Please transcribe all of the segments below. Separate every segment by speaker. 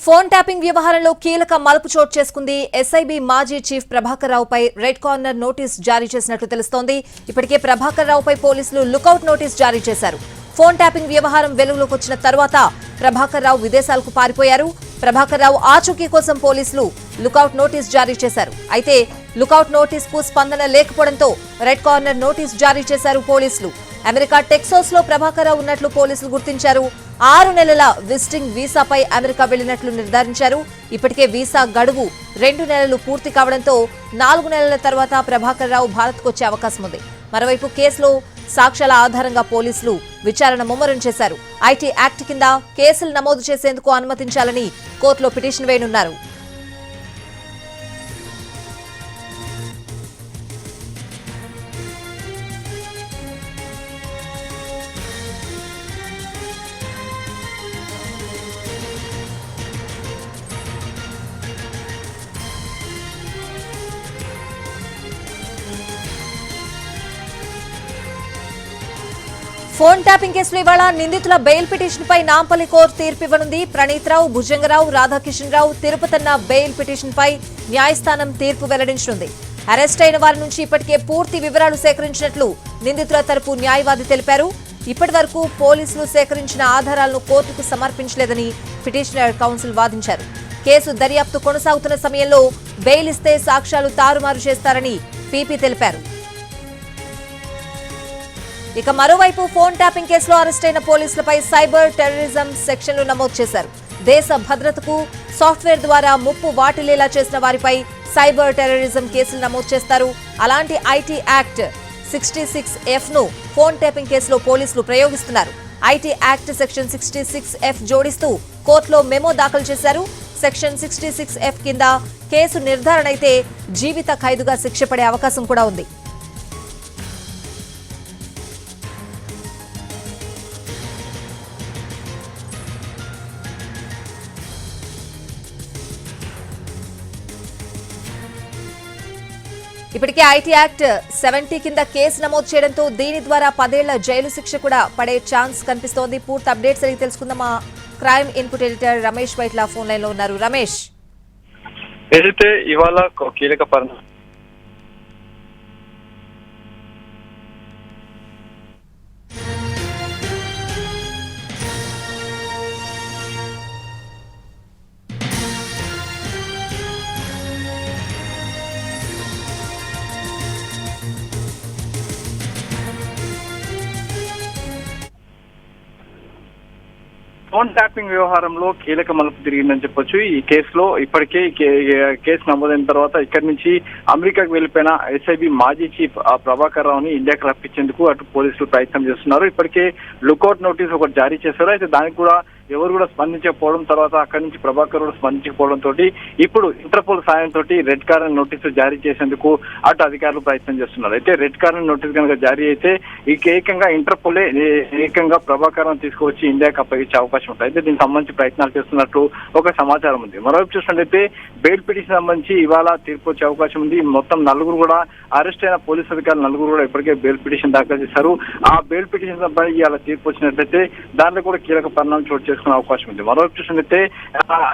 Speaker 1: Phone tapping వ్యవహారంలో కీలక మలుపు చోటు చేసుకుంది. ఎస్ఐబీ మాజీ చీఫ్ ప్రభాకర్ రావుపై రెడ్ కార్నర్ నోటీస్ జారీ చేసినట్లు తెలుస్తోంది. ఇప్పటికే ప్రభాకర్ రావుపై పోలీసులు లుకౌట్ నోటీస్ జారీ చేశారు. ఫోన్ ట్యాపింగ్ వ్యవహారం వెలుగులోకి వచ్చిన తర్వాత ప్రభాకర్ రావు విదేశాలకు పారిపోయారు. ప్రభాకర్ రావు ఆచూకీ కోసం పోలీసులు లుకౌట్ నోటీస్ జారీ చేశారు. అయితే లుకౌట్ నోటీస్ కు స్పందన లేకపోవడంతో రెడ్ కార్నర్ నోటీస్ జారీ చేశారు పోలీసులు. అమెరికా టెక్సాస్ లో ప్రభాకర్ రావు ఉన్నట్లు పోలీసులు గుర్తించారు. 6 నెలల విజిటింగ్ వీసాపై అమెరికా వెళ్లినట్లు నిర్ధారించారు. ఇప్పటికే వీసా గడువు 2 నెలలు పూర్తి కావడంతో 4 నెలల తర్వాత ప్రభాకర్ రావు భారత్కు వచ్చే అవకాశం ఉంది. మరోవైపు కేసులో సాక్ష్యాల ఆధారంగా పోలీసులు విచారణ ముమ్మరం చేశారు. ఐటీ యాక్ట్ కింద కేసులు నమోదు చేసేందుకు అనుమతించాలని కోర్టులో పిటిషన్ వేయనున్నారు. ఫోన్ ట్యాపింగ్ కేసులో ఇవాళ నిందితుల బెయిల్ పిటిషన్ పై నాంపల్లి కోర్టు తీర్పు ఇవ్వనుంది. ప్రణీత్ రావు, భుజంగరావు, రాధాకిషన్ రావు, తిరుపతన్న బెయిల్ పిటిషన్ పై న్యాయస్థానం తీర్పు వెల్లడించనుంది. అరెస్ట్ అయిన వారి నుంచి ఇప్పటికే పూర్తి వివరాలు సేకరించినట్లు నిందితుల తరపు న్యాయవాది తెలిపారు. ఇప్పటి వరకు పోలీసులు సేకరించిన ఆధారాలను కోర్టుకు సమర్పించలేదని పిటిషనర్ కౌన్సిల్ వాదించారు. కేసు దర్యాప్తు కొనసాగుతున్న సమయంలో బెయిల్ ఇస్తే సాక్ష్యాలు తారుమారు చేస్తారని పీపీ తెలిపారు. ఇక మరోవైపు ఫోన్ ట్యాపింగ్ కేసులో అరెస్ట్ అయిన పోలీసులపై సైబర్ టెర్రరిజం సెక్షన్లు నమోదు చేశారు. దేశ భద్రతకు సాఫ్ట్వేర్ ద్వారా ముప్పు వాటిల్లేలా చేసిన వారిపై సైబర్ టెర్రరిజం కేసులు నమోదు చేస్తారు. అలాంటి ఐటీ యాక్ట్ 66F ను ఫోన్ ట్యాపింగ్ కేసులో పోలీసులు ప్రయోగిస్తున్నారు. ఐటీ యాక్ట్ సెక్షన్ 66F జోడిస్తూ కోర్టులో మెమో దాఖలు చేశారు. సెక్షన్ 66F కింద కేసు నిర్ధారణ అయితే జీవిత ఖైదుగా శిక్ష పడే అవకాశం కూడా ఉంది. ఇప్పటికే ఐటీ యాక్ట్ 70 కింద కేసు నమోదు చేయడంతో దీని ద్వారా 10 ఏళ్ల జైలు శిక్ష కూడా పడే ఛాన్స్ కనిపిస్తోంది. పూర్తి అప్డేట్స్ అని తెలుసుకుందాం. మా crime input editor Ramesh Vaitla phone line లో ఉన్నారు. రమేష్,
Speaker 2: ఏదైతే ఇవాళ కీలక పరిణామం ఫోన్ ట్యాపింగ్ వ్యవహారంలో కీలక మలుపు తిరిగిందని చెప్పొచ్చు. ఈ కేసులో ఇప్పటికే కేసు నమోదైన తర్వాత ఇక్కడి నుంచి అమెరికాకు వెళ్లిపోయిన ఎస్ఐబి మాజీ చీఫ్ ప్రభాకర్ రావుని ఇండియాకు రప్పించేందుకు అటు పోలీసులు ప్రయత్నం చేస్తున్నారు. ఇప్పటికే లుకౌట్ నోటీస్ ఒకటి జారీ చేశారు. అయితే దానికి కూడా ఎవరు కూడా స్పందించకపోవడం, తర్వాత అక్కడి నుంచి ప్రభాకర్ కూడా స్పందించకపోవడంతో ఇప్పుడు ఇంటర్పోల్ సాయంతో రెడ్ కార్నర్ నోటీసు జారీ చేసేందుకు అటు అధికారులు ప్రయత్నం చేస్తున్నారు. అయితే రెడ్ కార్నర్ నోటీస్ కనుక జారీ అయితే ఏకంగా ఇంటర్పోలే ఏకంగా ప్రభాకర్ తీసుకువచ్చి ఇండియాకి అప్పగించే అవకాశం ఉంటుంది. అయితే దీనికి సంబంధించి ప్రయత్నాలు చేస్తున్నట్లు ఒక సమాచారం ఉంది. మరోవైపు చూసినట్లయితే బెయిల్ పిటిషన్ సంబంధించి ఇవాళ తీర్పు వచ్చే అవకాశం ఉంది. మొత్తం 4 కూడా అరెస్ట్ అయిన పోలీసు అధికారులు 4 కూడా ఇప్పటికే బెయిల్ పిటిషన్ దాఖలు చేశారు. ఆ బెయిల్ పిటిషన్ సంబంధించి ఇవాళ తీర్పు వచ్చినట్లయితే దాంట్లో కూడా కీలక పరిణామం చోటు చేసుకునే అవకాశం ఉంది. మరోవైపు చూసినట్లయితే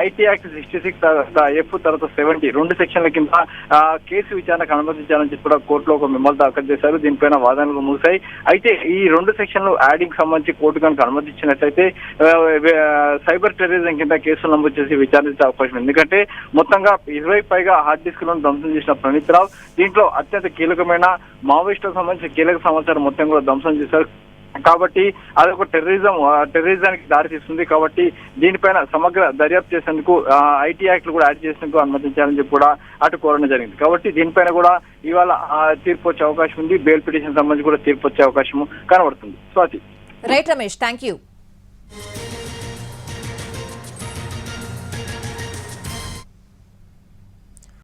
Speaker 2: ఐటీ యాక్ట్ 66F తర్వాత 70 2 సెక్షన్ల కింద కేసు విచారణకు అనుమతించాలని చెప్పి కూడా కోర్టులో ఒక మెమో దాఖలు చేశారు. దీనిపైన వాదనలు ముగిశాయి. అయితే ఈ 2 సెక్షన్లు యాడింగ్ సంబంధించి కోర్టు కనుక అనుమతించినట్లయితే సైబర్ టెర్రరిజం కింద కేసులు నమోదు చేసి విచారించే అవకాశం ఉంది. ఎందుకంటే మొత్తంగా 20 పైగా హార్డ్ డిస్క్లను ధ్వంసం చేసిన ప్రణీత్ రావు దీంట్లో అత్యంత కీలకమైన మావోయిస్టులకు సంబంధించిన కీలక సమాచారం మొత్తం కూడా ధ్వంసం చేశారు. కాబట్టి అదొక టెర్రరిజానికి దారి తీస్తుంది. కాబట్టి దీనిపైన సమగ్ర దర్యాప్తు చేసేందుకు ఐటీ యాక్ట్లు కూడా యాడ్ చేసేందుకు అనుమతించాలని చెప్పి కూడా అటు కోరడం జరిగింది. కాబట్టి దీనిపైన కూడా ఇవాళ తీర్పు వచ్చే అవకాశం ఉంది. బెయిల్ పిటిషన్ సంబంధించి కూడా తీర్పు వచ్చే అవకాశం కనబడుతుంది. Swathi.
Speaker 1: Right Ramesh, thank you.